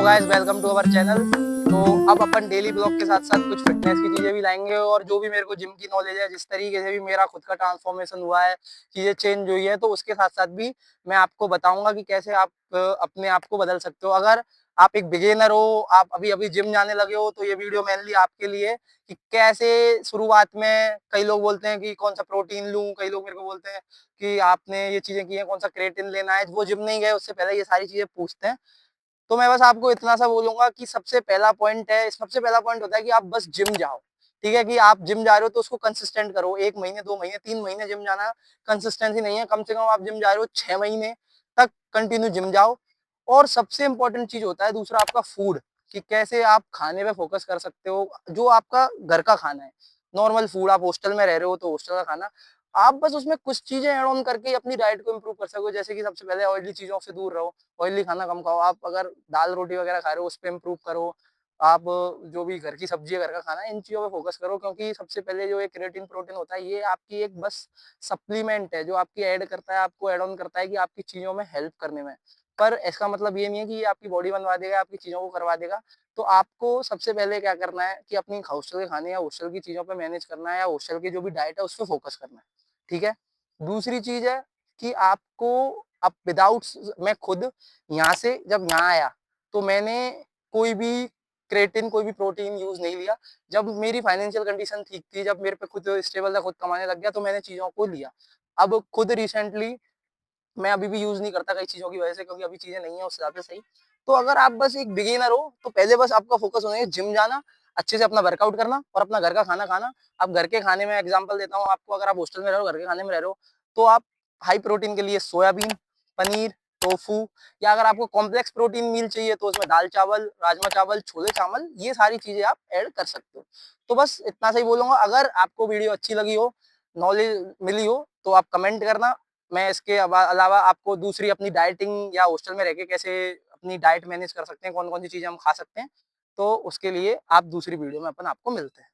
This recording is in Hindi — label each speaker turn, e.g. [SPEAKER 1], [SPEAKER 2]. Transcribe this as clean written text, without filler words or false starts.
[SPEAKER 1] Guys, welcome to our channel. तो अब अपन डेली ब्लॉग के साथ साथ कुछ फिटनेस की चीजें भी लाएंगे और जो भी मेरे को जिम की नॉलेज है, जिस तरीके से भी मेरा खुद का ट्रांसफॉर्मेशन हुआ है, चीजें चेंज हुई है, तो उसके साथ साथ भी मैं आपको बताऊंगा कि कैसे आप अपने आप को बदल सकते हो। अगर आप एक बिगिनर हो, आप अभी अभी जिम जाने लगे हो, तो ये वीडियो मेनली आपके लिए कि कैसे शुरुआत में कई लोग बोलते हैं कि कौन सा प्रोटीन लूं, कई लोग मेरे को बोलते हैं कि आपने ये चीजें की हैं, कौन सा क्रेटिन लेना है। वो जिम नहीं गए उससे पहले ये सारी चीजें पूछते हैं। तो मैं बस आपको इतना सा बोलूंगा कि सबसे पहला पॉइंट है, सबसे पहला पॉइंट होता है कि आप बस जिम जाओ। ठीक है कि आप जिम जा रहे हो तो उसको कंसिस्टेंट करो। 1 महीने, 2 महीने, 3 महीने जिम जाना कंसिस्टेंसी नहीं है। कम से कम आप जिम जा रहे हो 6 महीने तक कंटिन्यू जिम जाओ। और सबसे इंपॉर्टेंट चीज होता है दूसरा आपका फूड, कि कैसे आप खाने पे फोकस कर सकते हो, जो आपका घर का खाना है, नॉर्मल फूड। आप हॉस्टल में रह रहे हो तो हॉस्टल का खाना, आप बस उसमें कुछ चीजें ऐड ऑन करके अपनी डाइट को इम्प्रूव कर सको। जैसे कि सबसे पहले ऑयली चीजों से दूर रहो, ऑयली खाना कम खाओ। आप अगर दाल रोटी वगैरह खा रहे हो उस पर इम्प्रूव करो। आप जो भी घर की सब्जी है, घर का खाना है, इन चीजों पे फोकस करो। क्योंकि सबसे पहले जो एक क्रिएटिन प्रोटीन होता है, ये आपकी एक बस सप्लीमेंट है जो आपकी ऐड करता है, आपको ऐड ऑन करता है कि आपकी चीजों में हेल्प करने में। पर इसका मतलब ये नहीं है कि ये आपकी बॉडी बनवा देगा, आपकी चीजों को करवा देगा। तो आपको सबसे पहले क्या करना है कि अपनी हॉस्टल के खाने या हॉस्टल की चीजों पे मैनेज करना है, या हॉस्टल की जो भी डाइट है उस पर फोकस करना है। ठीक है। दूसरी चीज है कि आपको, अब विदाउट, मैं खुद यहाँ से जब यहाँ आया तो मैंने कोई भी क्रेटिन, कोई भी प्रोटीन यूज नहीं लिया। जब मेरी फाइनेंशियल कंडीशन ठीक थी, जब मेरे पे खुद स्टेबल था, खुद कमाने लग गया, तो मैंने चीजों को लिया। अब खुद रिसेंटली मैं अभी भी यूज नहीं करता कई चीजों की वजह से, क्योंकि अभी चीजें नहीं है उस हिसाब से सही। तो अगर आप बस एक बिगिनर हो तो पहले बस आपका फोकस होना है जिम जाना, अच्छे से अपना वर्कआउट करना और अपना घर का खाना खाना। आप घर के खाने में एग्जांपल देता हूँ आपको, अगर आप हॉस्टल में रह रहे हो, घर के खाने में रह रहे हो, तो आप हाई प्रोटीन के लिए सोयाबीन, पनीर, टोफू, या अगर आपको कॉम्प्लेक्स प्रोटीन मील चाहिए तो उसमें दाल चावल, राजमा चावल, छोले चावल, ये सारी चीजें आप ऐड कर सकते हो। तो बस इतना सही बोलूंगा। अगर आपको वीडियो अच्छी लगी हो, नॉलेज मिली हो, तो आप कमेंट करना। मैं इसके अलावा आपको दूसरी अपनी डाइटिंग या हॉस्टल में रह के कैसे अपनी डाइट मैनेज कर सकते हैं, कौन कौन सी चीजें हम खा सकते हैं, तो उसके लिए आप दूसरी वीडियो में अपन आपको मिलते हैं।